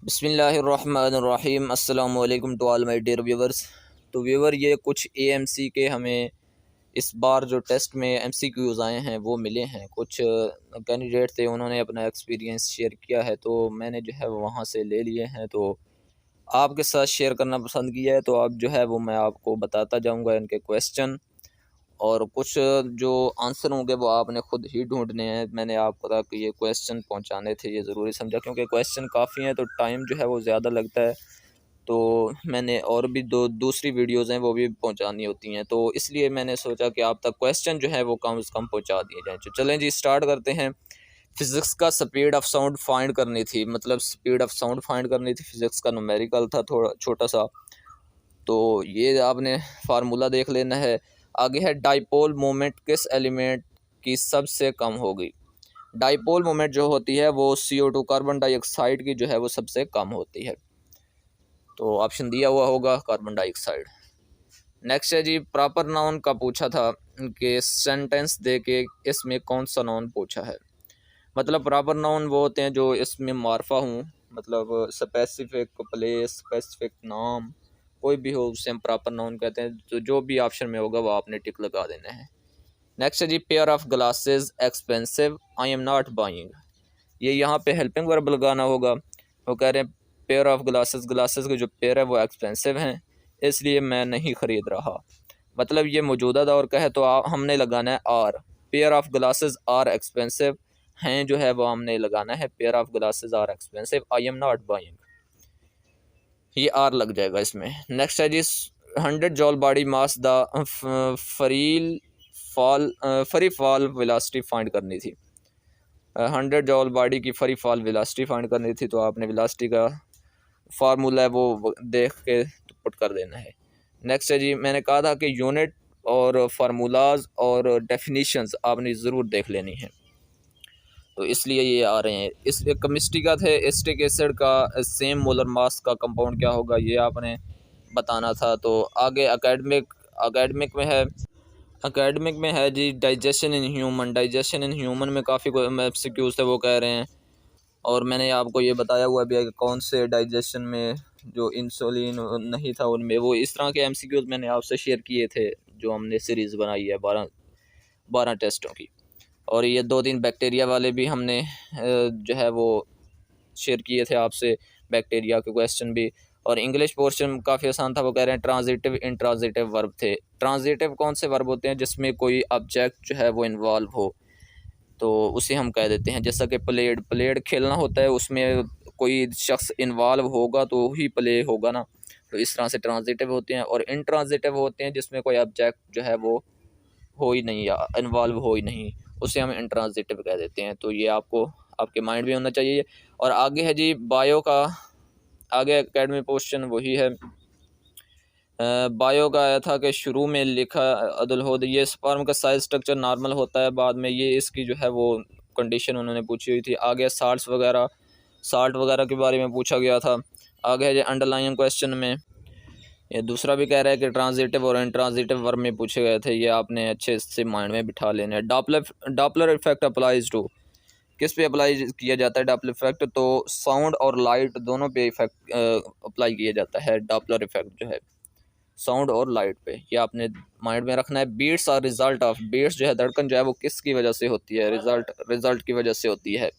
बिस्मिल्लाहिर्रहमानिर्रहीम। अस्सलामु अलैकुम to all my dear viewers. तो व्यूवर, ये कुछ एएमसी के हमें इस बार जो टेस्ट में एमसीक्यूज़ आए हैं वो मिले हैं। कुछ कैंडिडेट थे, उन्होंने अपना एक्सपीरियंस शेयर किया है, तो मैंने जो है वहाँ से ले लिए हैं, तो आपके साथ शेयर करना पसंद किया है। तो आप जो है वो मैं आपको बताता जाऊँगा इनके क्वेश्चन, और कुछ जो आंसर होंगे वो आपने ख़ुद ही ढूंढने हैं। मैंने आपको कहा कि ये क्वेश्चन पहुंचाने थे, ये ज़रूरी समझा, क्योंकि क्वेश्चन काफ़ी हैं तो टाइम जो है वो ज़्यादा लगता है। तो मैंने और भी दूसरी वीडियोज़ हैं वो भी पहुंचानी होती हैं, तो इसलिए मैंने सोचा कि आप तक क्वेश्चन जो है वो कम से कम पहुँचा दिए जाएँ। तो चलें जी, स्टार्ट करते हैं। फ़िज़िक्स का स्पीड ऑफ साउंड फाइंड करनी थी, मतलब स्पीड ऑफ साउंड फाइंड करनी थी। फ़िज़िक्स का न्यूमेरिकल था, थोड़ा छोटा सा, तो ये आपने फार्मूला देख लेना है। आगे है डाइपोल मोमेंट किस एलिमेंट की सबसे कम होगी। डाइपोल मोमेंट जो होती है वो CO2 कार्बन डाइऑक्साइड की जो है वो सबसे कम होती है। तो ऑप्शन दिया हुआ होगा कार्बन डाइऑक्साइड। नेक्स्ट है जी, प्रॉपर नाउन का पूछा था कि सेंटेंस दे के इसमें कौन सा नाउन पूछा है। मतलब प्रॉपर नाउन वो होते हैं जो इसमें मार्फा हूँ, मतलब स्पेसिफिक प्लेस, स्पेसिफिक नाम, कोई भी हो उसे हम प्रॉपर नाउन कहते हैं। तो जो भी ऑप्शन में होगा वो आपने टिक लगा देना है। नेक्स्ट है जी, pair of glasses expensive, I am not buying. ये यहाँ पे हेल्पिंग वर्ब लगाना होगा। वो कह रहे हैं पेयर ऑफ ग्लासेस, ग्लासेस के जो पेयर है वो एक्सपेंसिव हैं, इसलिए मैं नहीं ख़रीद रहा। मतलब ये मौजूदा दौर का है, तो हमने लगाना है are. Pair of glasses are expensive हैं जो है वो हमने लगाना है, pair of glasses are expensive, I am not buying, ये आर लग जाएगा इसमें। नेक्स्ट है जी, 100 joule body mass the free fall velocity find करनी थी। 100 जॉल बॉडी की फरी फॉल वेलोसिटी फाइंड करनी थी, तो आपने वेलोसिटी का फार्मूला है वो देख के पुट कर देना है। नेक्स्ट है जी, मैंने कहा था कि यूनिट और फार्मूलाज और डेफिनीशंस आपने ज़रूर देख लेनी है, तो इसलिए ये आ रहे हैं। इस केमिस्ट्री का थे, एसिटिक एसिड का सेम मोलर मास का कंपाउंड क्या होगा, ये आपने बताना था। तो आगे एकेडमिक में है। एकेडमिक में है जी, digestion in human. Digestion in human में काफ़ी एमसीक्यूज़ थे वो कह रहे हैं, और मैंने आपको ये बताया हुआ भी है कि कौन से डाइजेशन में जो इंसुलिन नहीं था उनमें, वो इस तरह के एमसीक्यूज़ मैंने आपसे शेयर किए थे जो हमने सीरीज़ बनाई है 12 टेस्टों की। और ये 2-3 बैक्टीरिया वाले भी हमने जो है वो शेयर किए थे आपसे, बैक्टीरिया के क्वेश्चन भी। और इंग्लिश पोर्शन काफ़ी आसान था। वो कह रहे हैं ट्रांजिटिव इंट्रांजिटिव वर्ब थे। ट्रांजिटिव कौन से वर्ब होते हैं जिसमें कोई ऑब्जेक्ट जो है वो इन्वॉल्व हो, तो उसे हम कह देते हैं, जैसा कि प्लेड खेलना होता है, उसमें कोई शख्स इन्वॉल्व होगा तो ही प्ले होगा ना, तो इस तरह से ट्रांजिटिव होते हैं। और इंट्रांजिटिव होते हैं जिसमें कोई ऑब्जेक्ट जो है वो हो ही नहीं या इन्वॉल्व हो ही नहीं, उसे हम इंट्रांजिटिव कह देते हैं। तो ये आपको आपके माइंड में होना चाहिए। और आगे है जी बायो का, आगे एकेडमी क्वेश्चन वही है। बायो का आया था कि शुरू में लिखा अदुलहोद, ये स्पर्म का साइज स्ट्रक्चर नॉर्मल होता है, बाद में ये इसकी जो है वो कंडीशन उन्होंने पूछी हुई थी। आगे साल्ट वगैरह के बारे में पूछा गया था। आगे है जी अंडरलाइन क्वेश्चन में, ये दूसरा भी कह रहा है कि ट्रांजिटिव और इंट्रांजिटिव वर्ब में पूछे गए थे, ये आपने अच्छे से माइंड में बिठा लेना है। डॉपलर इफेक्ट अप्लाइज टू, किस पे अप्लाई किया जाता है डॉपलर इफेक्ट, तो साउंड और लाइट दोनों पे इफेक्ट अप्लाई किया जाता है डॉपलर इफेक्ट जो है, साउंड और लाइट पे, ये आपने माइंड में रखना है। बीट्स और रिजल्ट ऑफ, बीट्स जो है धड़कन जो है वो किसकी वजह से होती है, रिजल्ट की वजह से होती है।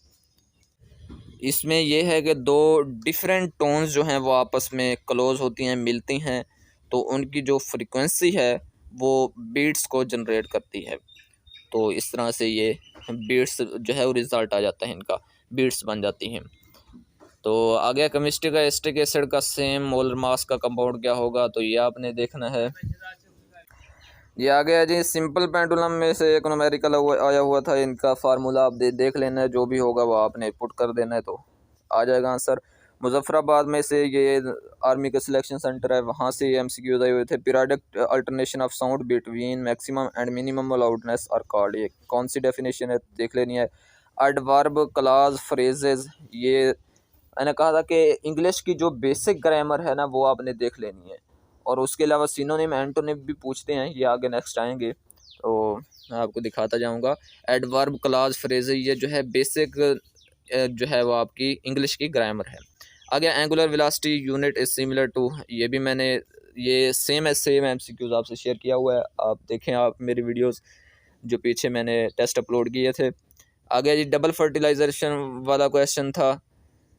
इसमें यह है कि दो डिफरेंट टोन्स जो हैं वो आपस में क्लोज होती हैं, मिलती हैं, तो उनकी जो फ्रीक्वेंसी है वो बीट्स को जनरेट करती है। तो इस तरह से ये बीट्स जो है वो रिज़ल्ट आ जाता है, इनका बीट्स बन जाती हैं। तो आ गया केमिस्ट्री का, एसिटिक एसिड का सेम मोलर मास का कंपाउंड क्या होगा, तो ये आपने देखना है। ये आ गया जी, सिंपल पेंडुलम में से एक न्यूमेरिकल आया हुआ था, इनका फार्मूला आप देख लेना है, जो भी होगा वो आपने पुट कर देना है, तो आ जाएगा आंसर। मुजफ्फराबाद में से ये आर्मी का सिलेक्शन सेंटर है, वहाँ से ये MCQs आए हुए थे। Periodic alternation of sound between maximum and minimum loudness are called, ये कौन सी डेफिनेशन है देख लेनी है। एडवर्ब क्लास फ्रेजेस, ये मैंने कहा था कि इंग्लिश की जो बेसिक ग्रामर है ना वो आपने देख लेनी है, और उसके अलावा सिनोनिम एंटोनिम भी पूछते हैं, ये आगे नेक्स्ट आएंगे, तो मैं आपको दिखाता जाऊंगा। एडवर्ब क्लास फ्रेज, ये जो है बेसिक जो है वो आपकी इंग्लिश की ग्रामर है। आगे angular velocity unit is similar to, ये भी मैंने ये सेम MCQs आपसे शेयर किया हुआ है, आप देखें आप मेरी वीडियोस जो पीछे मैंने टेस्ट अपलोड किए थे। आगे जी डबल फर्टिलाइजेशन वाला क्वेश्चन था,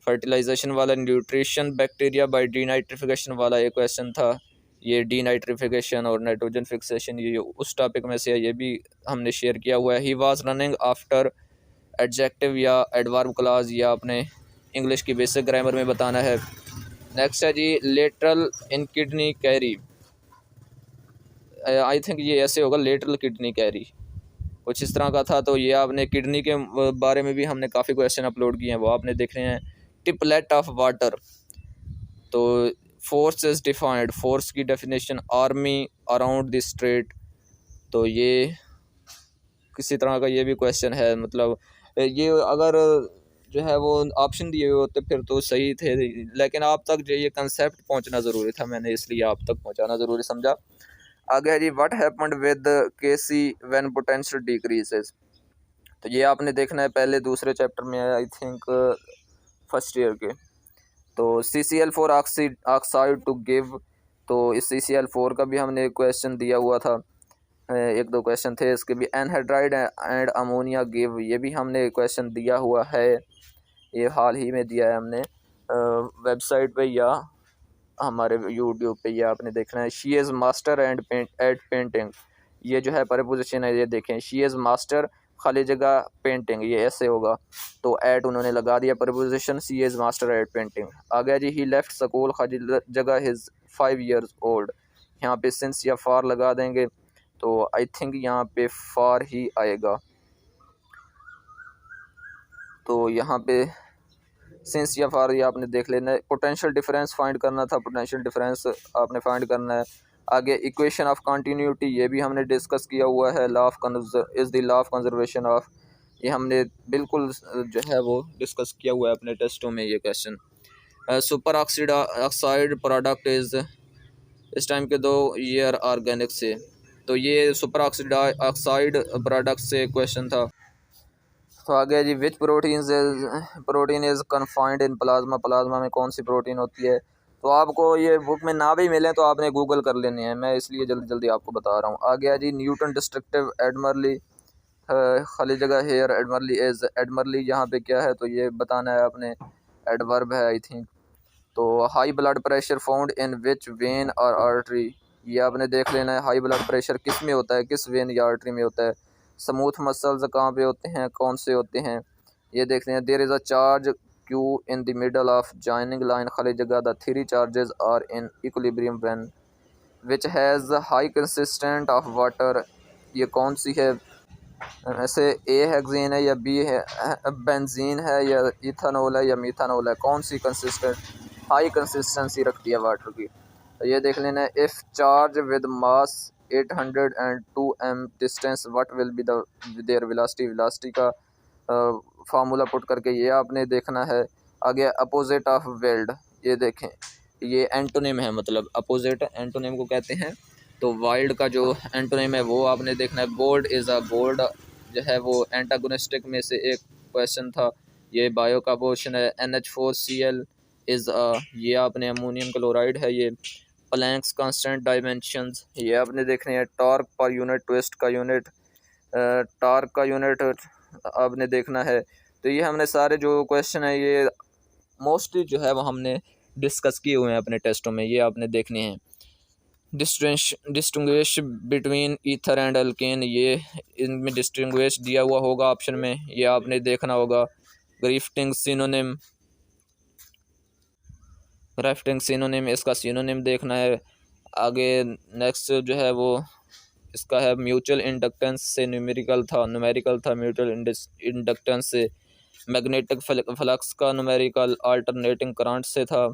फर्टिलाइजेशन वाला, न्यूट्रिशन बैक्टीरिया बाय डीनाइट्रिफिकेशन वाला एक क्वेश्चन था, ये डीनाइट्रिफिकेशन और नाइट्रोजन फिक्सेशन ये उस टॉपिक में से है, ये भी हमने शेयर किया हुआ है। He was running after adjective या एडवर्ब क्लॉज, या अपने इंग्लिश की बेसिक ग्रामर में बताना है। नेक्स्ट है जी lateral in kidney carry, I think ये ऐसे होगा लेटरल किडनी कैरी, कुछ इस तरह का था। तो ये आपने किडनी के बारे में भी हमने काफ़ी क्वेश्चन अपलोड किए हैं, वो आपने देख रहे हैं। टिपलेट ऑफ वाटर, तो फोर्स इज़ डिफाइंड, फोर्स की definition army around the straight, तो ये किसी तरह का ये भी क्वेश्चन है। मतलब ये अगर जो है वो ऑप्शन दिए हुए होते फिर तो सही थे, लेकिन आप तक जो ये कंसेप्ट पहुंचना ज़रूरी था, मैंने इसलिए आप तक पहुंचाना ज़रूरी समझा। आगे है जी what happened with KC when potential decreases, तो ये आपने देखना है पहले दूसरे चैप्टर में है, आई थिंक फर्स्ट ईयर के। तो CCl4 ऑक्साइड टू गिव, तो इस CCl4 का भी हमने क्वेश्चन दिया हुआ था, एक दो क्वेश्चन थे इसके भी। एनहाइड्राइड एंड अमोनिया गिव, ये भी हमने क्वेश्चन दिया हुआ है, ये हाल ही में दिया है हमने वेबसाइट पे या हमारे यूट्यूब पे, ये आपने देखना है। She is master and at painting, ये जो है प्रीपोजिशन है, ये देखें शी इज़ मास्टर खाली जगह पेंटिंग, ये ऐसे होगा, तो एट उन्होंने लगा दिया preposition, she is master at painting. आ गया जी ही लेफ्ट स्कूल खाली जगह हिज 5 years old, यहाँ पे सिंस या फार लगा देंगे, तो आई थिंक यहाँ पे फार ही आएगा, तो यहाँ पे सिंस या फार ये आपने देख लेना है। पोटेंशियल डिफरेंस फाइंड करना था, पोटेंशियल डिफरेंस आपने फाइंड करना है। आगे इक्वेशन ऑफ कंटिन्यूटी, ये भी हमने डिस्कस किया हुआ है। Law of is the law of conservation of, ये हमने बिल्कुल जो है वो डिस्कस किया हुआ है अपने टेस्टों में ये question. Super oxide product is, इस टाइम के 2 ईयर ऑर्गेनिक से, तो ये सुपर ऑक्साइड प्रोडक्ट से क्वेश्चन था। तो आ गया जी which protein is confined in plasma, plasma में कौन सी प्रोटीन होती है, तो आपको ये बुक में ना भी मिले तो आपने गूगल कर लेने हैं, मैं इसलिए जल्दी जल्दी आपको बता रहा हूँ। आ गया जी न्यूटन डिस्ट्रक्टिव एडमरली, खाली जगह हेयर एडमरली इज़, एडमरली यहाँ पे क्या है तो ये बताना है आपने, एडवर्ब है आई थिंक। तो high blood pressure found in which when और आर्टरी, ये आपने देख लेना है, हाई ब्लड प्रेशर किस में होता है, किस वेन या आर्टरी में होता है। स्मूथ मसल्स कहाँ पे होते हैं, कौन से होते हैं, ये देखते हैं। There is a charge Q in the middle of joining line, खाली जगह the 3 charges are in equilibrium when which has high consistent of water, ये कौन सी है, ऐसे ए हेक्सेन है या बी है बेंजीन है या इथानॉल है या मीथानॉल है, कौन सी कंसिस्टेंट हाई कंसिस्टेंसी रखती है वाटर की, तो ये देख लेना है। If charge with mass 802 m distance what will be the there velocity, velocity का फार्मूला पुट करके ये आपने देखना है। आगे अपोजिट ऑफ वेल्ड, ये देखें ये एंटोनिम है, मतलब अपोजिट एंटोनिम को कहते हैं, तो वाइल्ड का जो एंटोनिम है वो आपने देखना है। गोल्ड इज़ अ, गोल्ड जो है वो एंटागोनिस्टिक में से एक क्वेश्चन था, ये बायो का पोर्शन है। NH4Cl इज़ अ, ये आपने अमोनियम क्लोराइड है। ये प्लैंक्स कांस्टेंट डायमेंशंस, ये आपने देखने हैं। टॉर्क पर यूनिट, ट्विस्ट का यूनिट, टॉर्क का यूनिट आपने देखना है। तो ये हमने सारे जो क्वेश्चन है ये मोस्टली जो है वो हमने डिस्कस किए हुए हैं अपने टेस्टों में, ये आपने देखने हैं। Distinguish between ether and alkane, ये इनमें डिस्टिंग्विश दिया हुआ होगा ऑप्शन में, ये आपने देखना होगा। ग्रिफ्टिंग सिनोनिम, ग्राफ्टिंग सिनोनिम, इसका सिनोनिम देखना है। आगे नेक्स्ट जो है वो इसका है म्यूचुअल इंडक्टेंस से न्यूमेरिकल था म्यूचुअल इंडक्टेंस से। मैग्नेटिक फ्लक्स का न्यूमेरिकल अल्टरनेटिंग करंट से था।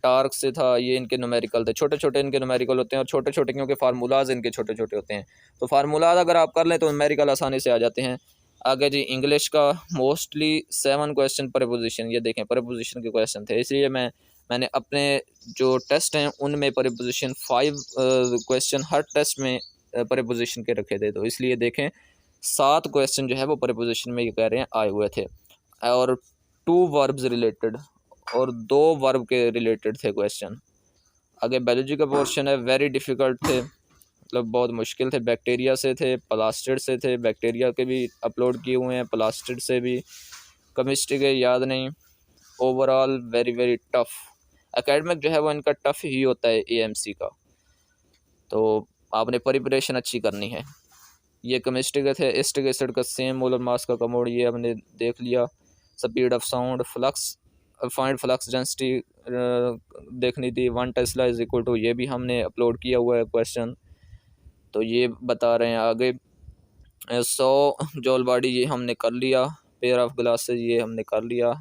टार्क से था, ये इनके न्यूमेरिकल थे, छोटे छोटे इनके न्यूमेरिकल होते हैं, और छोटे छोटे क्योंकि फार्मूलाज इनके छोटे छोटे होते हैं, तो फार्मूलाज अगर आप कर लें तो न्यूमेरिकल आसानी से आ जाते हैं। आगे जी इंग्लिश का मोस्टली 7 क्वेश्चन प्रीपोजिशन, ये देखें प्रीपोजिशन के क्वेश्चन थे, इसलिए मैंने अपने जो टेस्ट हैं उनमें प्रीपोजिशन 5 क्वेश्चन हर टेस्ट में प्रीपोजिशन के रखे थे, तो इसलिए देखें 7 क्वेश्चन जो है वो प्रीपोजिशन में ये कह रहे हैं आए हुए थे। और 2 वर्ब्स रिलेटेड, और 2 वर्ब के रिलेटेड थे क्वेश्चन। आगे बायोलॉजी का पोर्शन है, वेरी डिफ़िकल्ट थे, मतलब बहुत मुश्किल थे। बैक्टीरिया से थे, प्लास्टिड से थे, बैक्टीरिया के भी अपलोड किए हुए हैं, प्लास्टिड से भी। केमिस्ट्री के याद नहीं। Overall very very tough. Academic जो है वो इनका टफ़ ही होता है एएमसी का, तो आपने प्रिपरेशन अच्छी करनी है। ये केमिस्ट्री के थे, एसिटिक एसिड का सेम मोलर मास का कमोड, ये हमने देख लिया। Speed of sound, flux, find flux density देखनी थी। 1 टेस्ला इज इक्वल टू, ये भी हमने अपलोड किया हुआ है क्वेश्चन, तो ये बता रहे हैं आगे। 100 जॉल बॉडी, ये हमने कर लिया। पेयर ऑफ ग्लासेस, ये हमने कर लिया।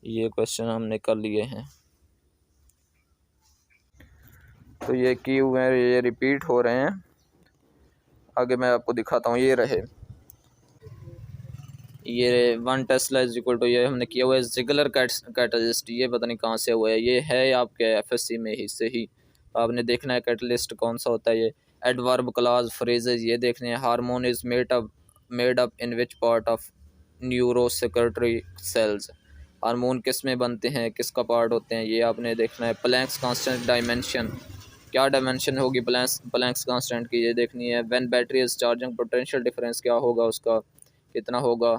ये क्वेश्चन हमने कर लिए हैं। तो ये किए हुए हैं, ये रिपीट हो रहे हैं। आगे मैं आपको दिखाता हूँ, ये रहे। ये 1 टेस्ला इज इक्वल टू, ये हमने किया हुआ है। जिगलर कैटलिस्ट, ये पता नहीं कहाँ से हुआ है, ये है आपके एफएससी में ही से ही। आपने देखना है कैटलिस्ट कौन सा होता है। ये एडवर्ब, क्लॉज, फ्रेजेस, ये देखने हैं। Hormone is made up in which part of neurosecretory cells, hormone किस में बनते हैं, किसका पार्ट होते हैं, ये आपने देखना है। प्लैंक्स कांस्टेंट डायमेंशन, क्या डायमेंशन होगी प्लैंक्स कांस्टेंट की, ये देखनी है। When battery is charging, potential difference क्या होगा उसका, कितना होगा।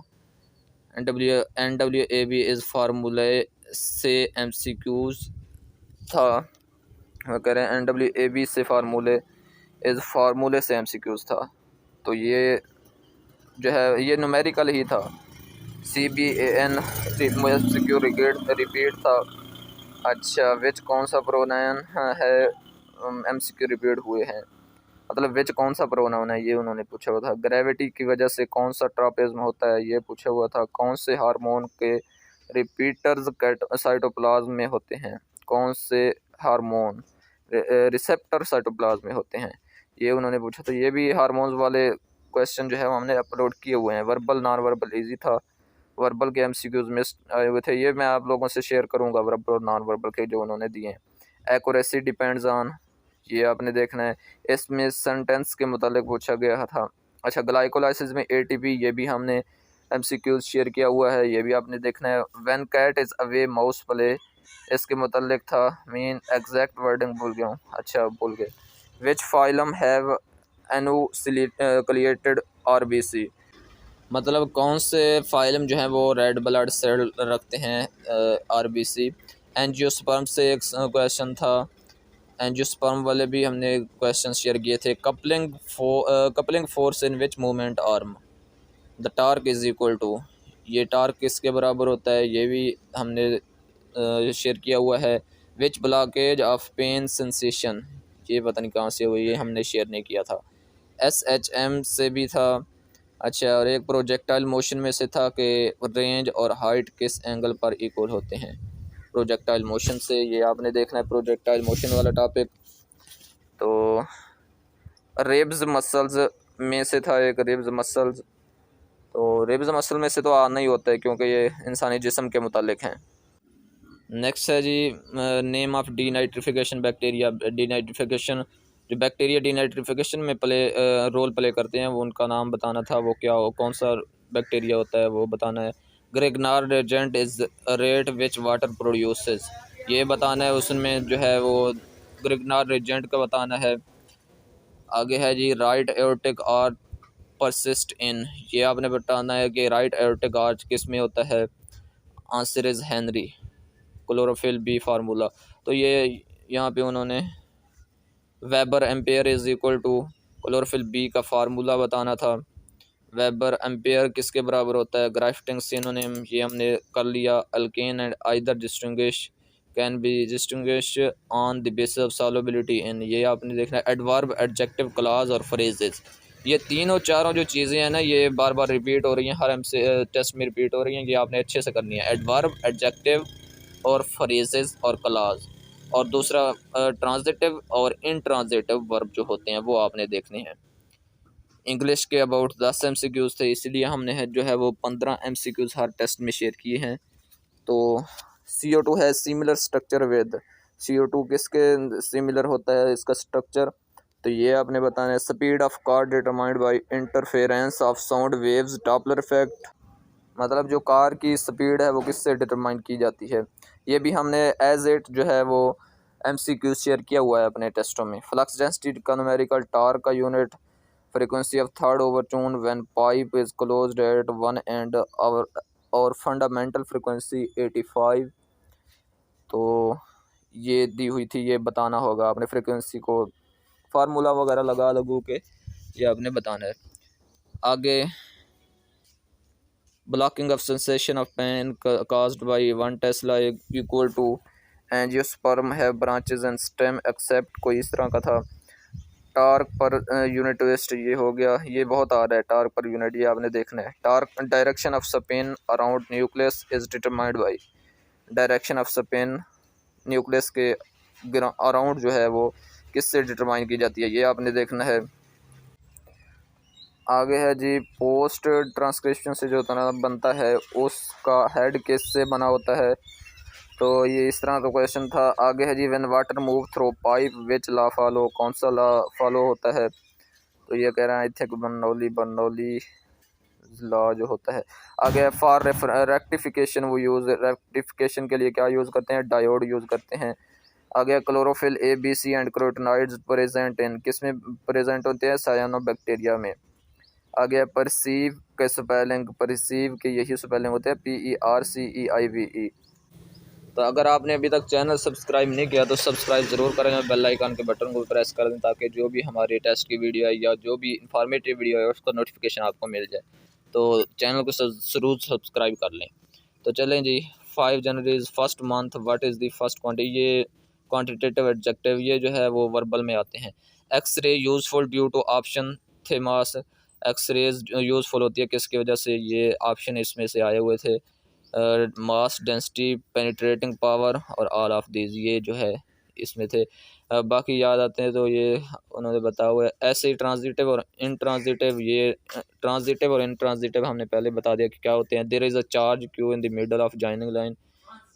NWAB इज़ फार्मूले से MCQs था। मैं कह रहे हैं NWAB से फार्मूले से MCQs था, तो ये जो है ये न्यूमेरिकल ही था। CBAN MCQ रिपीट था। अच्छा, विच कौन सा प्रोनाउन है MCQ रिपीट हुए हैं, मतलब विच कौन सा प्रोनाउन है, ये उन्होंने पूछा हुआ था। ग्रेविटी की वजह से कौन सा ट्रापेज्म होता है, ये पूछा हुआ था। कौन से हार्मोन के रिपीटर्स साइटोप्लाज्म में होते हैं, कौन से हार्मोन रिसेप्टर साइटोप्लाज्म में होते हैं, ये उन्होंने पूछा। तो ये भी हार्मोन्स वाले क्वेश्चन जो है वो हमने अपलोड किए हुए हैं। वर्बल नॉन वर्बल ईजी था, वर्बल के MCQs मिस आए हुए थे, ये मैं आप लोगों से शेयर करूँगा वर्बल और नॉन वर्बल के जो उन्होंने दिए हैं। एक्यूरेसी डिपेंड्स ऑन, ये आपने देखना है। इसमें सेंटेंस के मुतालिक पूछा गया था। अच्छा, ग्लाइकोलाइसिस में ATP, ये भी हमने MCQs शेयर किया हुआ है, ये भी आपने देखना है। When cat is away mouse play, इसके मुतालिक था। मीन एग्जैक्ट वर्डिंग भूल गया हूँ, अच्छा भूल गए। विच फाइलम हैव एनुक्लिएटेड RBC, मतलब कौन से फाइलम जो हैं वो रेड ब्लड सेल रखते हैं RBC। एंजियोस्पर्म से एक क्वेश्चन था, एंजियोस्पर्म वाले भी हमने क्वेश्चन शेयर किए थे। Coupling force in which movement arm, the torque is equal to, ये टार्क किसके बराबर होता है, ये भी हमने शेयर किया हुआ है। विच ब्लॉकेज ऑफ पेन सेंसेशन, ये पता नहीं कहाँ से हुई, ये हमने शेयर नहीं किया था। SHM से भी था। अच्छा, और एक प्रोजेक्टाइल मोशन में से था कि रेंज और हाइट किस एंगल पर इक्वल होते हैं प्रोजेक्टाइल मोशन से, ये आपने देखना है प्रोजेक्टाइल मोशन वाला टॉपिक। तो रिब्स मसल्स में से था एक, रिब्स मसल्स, तो रिब्स मसल में से तो आना ही होता है क्योंकि ये इंसानी जिस्म के मुतालिक हैं। नेक्स्ट है जी name of denitrification bacteria. Denitrification, जो बैक्टीरिया डीनाइट्रिफिकेशन में रोल प्ले करते हैं, वो उनका नाम बताना था, वो क्या हो, कौन सा बैक्टीरिया होता है वो बताना है। Grignard agent is rate which water produces, ये बताना है, उसमें जो है वो ग्रिग्नार्ड एजेंट का बताना है। आगे है जी right aortic arch persist in, ये आपने बताना है कि राइट एओर्टिक आर्च किस में होता है। Answer is henry. Chlorophyll B formula, तो ये यहाँ पे उन्होंने weber ampere is equal to chlorophyll B का फार्मूला बताना था। वेबर एम्पेयर किसके बराबर होता है, ग्राफ्टिंग सिनोनिम, ये हमने कर लिया। Alkane and ether distinguish can be distinguish on the basis of solubility in, ये आपने देखना है। एडवर्ब, एडजेक्टिव, क्लॉज और फ्रेजेस, ये तीनों चारों जो चीज़ें हैं ना, ये बार बार रिपीट हो रही हैं, हर टेस्ट में रिपीट हो रही हैं, ये आपने अच्छे से करनी है। एडवर्ब, एडजेक्टिव और फ्रेजेस और क्लॉज, और दूसरा ट्रांजिटिव और इनट्रांजिटिव वर्ब जो होते हैं वो आपने देखने हैं। इंग्लिश के अबाउट 10 MCQs थे, इसलिए हमने जो है वो 15 MCQs हर टेस्ट में शेयर किए हैं। तो CO2 है सिमिलर स्ट्रक्चर विद, CO2 किसके सिमिलर होता है इसका स्ट्रक्चर, तो ये आपने बताना है। Speed of car determined by interference of sound waves, Doppler effect, मतलब जो कार की स्पीड है वो किससे डिटरमाइन की जाती है। ये भी हमने एज इट जो है वो MCQ शेयर किया हुआ है अपने टेस्टों में। फ्लक्स डेंसिटी का न्यूमेरिकल, टार्क का unit, frequency of third overtune when pipe is closed at one end, और फंडामेंटल फ्रिक्वेंसी 85। तो ये दी हुई थी, ये बताना होगा आपने फ्रिक्वेंसी को, फार्मूला वगैरह लगा लगू के ये आपने बताना है। आगे blocking of sensation of pain caused by 1 tesla equal to angiosperm have branches and stem except, कोई इस तरह का था। टार्क पर यूनिट वेस्ट ये हो गया, ये बहुत आ रहा है टार्क पर यूनिट, ये आपने देखना है। Torque direction off spin around nucleus is determined by, direction off spin nucleus के अराउंड जो है वो किससे डिटरमाइन की जाती है, ये आपने देखना है। आगे है जी पोस्ट ट्रांसक्रिप्शन से जो तना बनता है उसका हेड किससे बना होता है, तो ये इस तरह का क्वेश्चन था। आगे है जी when water move through pipe which law follow, कौन सा ला फॉलो होता है, तो ये कह रहा है इथे बर्नौली लॉ जो होता है। आगे फॉर रेक्टिफिकेशन वो यूज़, रेक्टिफिकेशन के लिए क्या यूज़ करते हैं, डायोड यूज़ करते हैं। आगे chlorophyll ABC and carotenoids present in, किस में प्रेजेंट होते हैं, सायानोबैक्टीरिया में। आगे परसीव के स्पेलिंग, परसीव के यही स्पेलिंग होते हैं PERCEIVE। तो अगर आपने अभी तक चैनल सब्सक्राइब नहीं किया तो सब्सक्राइब ज़रूर करें और बेल आइकन के बटन को प्रेस कर दें ताकि जो भी हमारी टेस्ट की वीडियो है या जो भी इंफॉर्मेटिव वीडियो है उसका नोटिफिकेशन आपको मिल जाए। तो चैनल को ज़रूर सब्सक्राइब कर लें। तो चलें जी, 5 January is first month, what is the first quantity, ये क्वान्टिटेटिव एडजेक्टिव ये जो है वो वर्बल में आते हैं। X ray useful due to option थेमास, एक्सरेज यूज़फुल होती है किसकी वजह से, ये ऑप्शन इसमें से आए हुए थे। मास, डेंसिटी, पेनिट्रेटिंग पावर और ऑल ऑफ दीज ये जो है इसमें थे। बाकी याद आते हैं तो ये उन्होंने बताया हुआ है। ऐसे ट्रांजिटिव और इनट्रांजिटिव, ये ट्रांजिटिव और इनट्रांजिटिव हमने पहले बता दिया कि क्या होते हैं। There is a charge Q in the middle of joining line,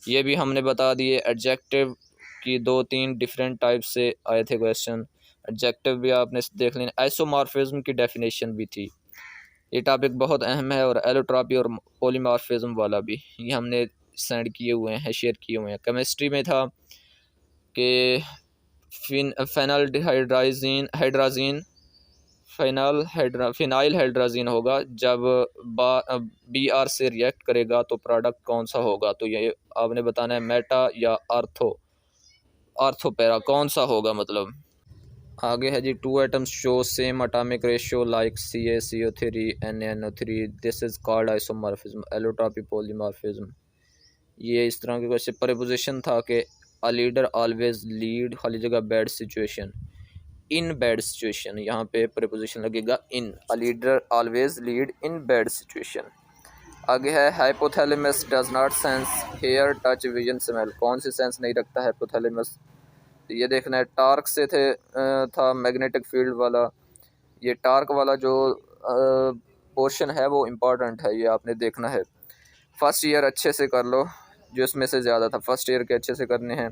ये भी हमने बता दिए। एडजेक्टिव की 2-3 डिफरेंट टाइप से आए थे क्वेश्चन, एडजेक्टिव भी आपने देख लेना। आइसोमॉर्फिज्म की डेफिनेशन भी थी, ये टॉपिक बहुत अहम है। और एलोट्रॉपी और पॉलीमॉर्फिज्म वाला भी ये हमने सेंड किए हुए हैं, शेयर किए हुए हैं। केमिस्ट्री में था कि फेनाइल हाइड्राजीन होगा जब BR से रिएक्ट करेगा तो प्रोडक्ट कौन सा होगा, तो ये आपने बताना है मेटा या आर्थोपैरा कौन सा होगा मतलब। आगे है जी 2 atoms show same atomic ratio like CaCO3 NaNO3, this is called isomorphism, allotropy, polymorphism, ये इस तरह के क्वेश्चन। प्रीपोजिशन था कि अ लीडर ऑलवेज लीड, खाली जगह bad situation, in bad situation, यहाँ पे प्रीपोजिशन लगेगा in, a leader always lead in bad situation. आगे है hypothalamus does not sense hear touch vision smell, कौन सी सेंस नहीं रखता है हाइपोथैलेमस, तो ये देखना है। टार्क से था मैग्नेटिक फील्ड वाला, ये टार्क वाला जो पोर्शन है वो इम्पॉर्टेंट है, ये आपने देखना है। फर्स्ट ईयर अच्छे से कर लो, जो इसमें से ज़्यादा था फर्स्ट ईयर के अच्छे से करने हैं,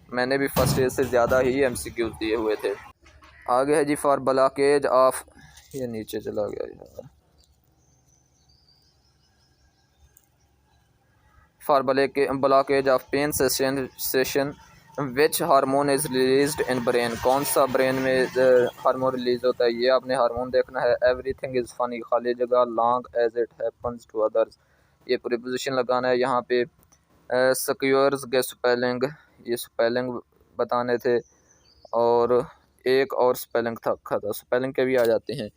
मैंने भी फर्स्ट ईयर से ज़्यादा ही MCQ दिए हुए थे। आगे है जी फॉर ब्लॉकेज ऑफ, ये नीचे चला गया यार, for blockage of pain session which hormone is released in brain, कौन सा ब्रेन में हार्मोन रिलीज होता है, ये आपने हार्मोन देखना है। एवरीथिंग इज़ फनी, खाली जगह long as it happens to others, ये प्रीपोजिशन लगाना है यहाँ पे। सिक्योर्स के स्पेलिंग, ये स्पेलिंग बताने थे, और एक और स्पेलिंग था स्पेलिंग के भी आ जाते हैं।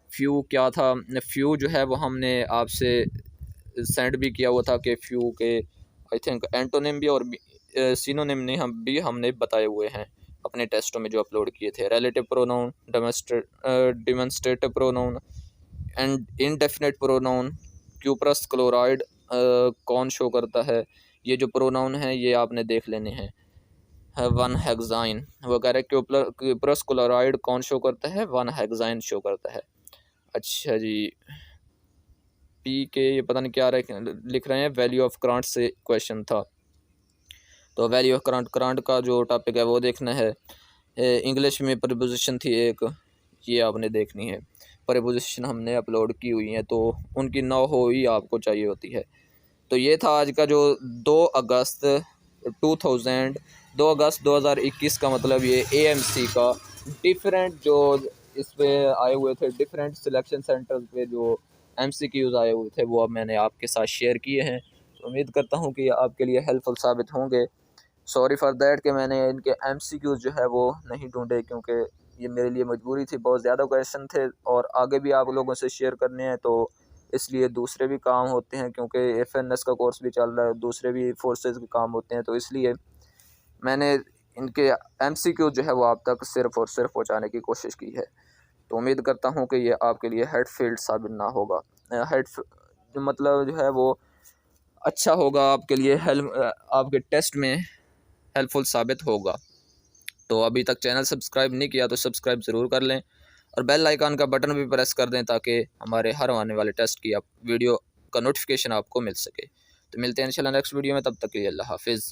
फ्यू क्या था, फ्यू जो है वो हमने आपसे सेंड भी किया हुआ था कि फ्यू के आई थिंक एंटोनिम भी और सिनोनिम ने हमने बताए हुए हैं अपने टेस्टों में जो अपलोड किए थे। Relative pronoun, demonstrative pronoun and indefinite pronoun, cuprous chloride कौन शो करता है, ये जो प्रोनाउन है ये आपने देख लेने हैं। 1 हेक्साइन, वो कह रहे हैं क्यूप्रस क्लोराइड कौन शो करता है, 1 हेक्साइन शो करता है। अच्छा जी, पी के ये पता नहीं क्या लिख रहे हैं, वैल्यू ऑफ करंट से क्वेश्चन था, तो वैल्यू ऑफ करंट का जो टॉपिक है वो देखना है। इंग्लिश में प्रीपोजिशन थी एक, ये आपने देखनी है। प्रीपोजिशन हमने अपलोड की हुई हैं, तो उनकी ना हो ही आपको चाहिए होती है। तो ये था आज का जो 2 अगस्त 2021 का मतलब ये AMC का डिफरेंट जो इस पे आए हुए थे, डिफरेंट सिलेक्शन सेंटर पे जो MCQs आए हुए थे वो अब मैंने आपके साथ शेयर किए हैं। तो उम्मीद करता हूँ कि ये आपके लिए हेल्पफुल साबित होंगे। सॉरी फॉर दैट कि मैंने इनके MCQs जो है वो नहीं ढूंढे, क्योंकि ये मेरे लिए मजबूरी थी, बहुत ज़्यादा क्वेश्चन थे और आगे भी आप लोगों से शेयर करने हैं, तो इसलिए दूसरे भी काम होते हैं, क्योंकि FNS का कोर्स भी चल रहा है, दूसरे भी फोर्सेस के काम होते हैं, तो इसलिए मैंने इनके MCQ जो है वो आप तक सिर्फ़ और सिर्फ पहुँचाने की कोशिश की है। तो उम्मीद करता हूँ कि ये आपके लिए हेल्पफुल साबित ना होगा, हेल्प मतलब जो है वो अच्छा होगा आपके लिए, आपके टेस्ट में हेल्पफुल साबित होगा। तो अभी तक चैनल सब्सक्राइब नहीं किया तो सब्सक्राइब ज़रूर कर लें और बेल आइकन का बटन भी प्रेस कर दें, ताकि हमारे हर आने वाले टेस्ट की वीडियो का नोटिफिकेशन आपको मिल सके। तो मिलते हैं इंशाल्लाह नेक्स्ट वीडियो में, तब तक के लिए अल्लाह हाफिज़।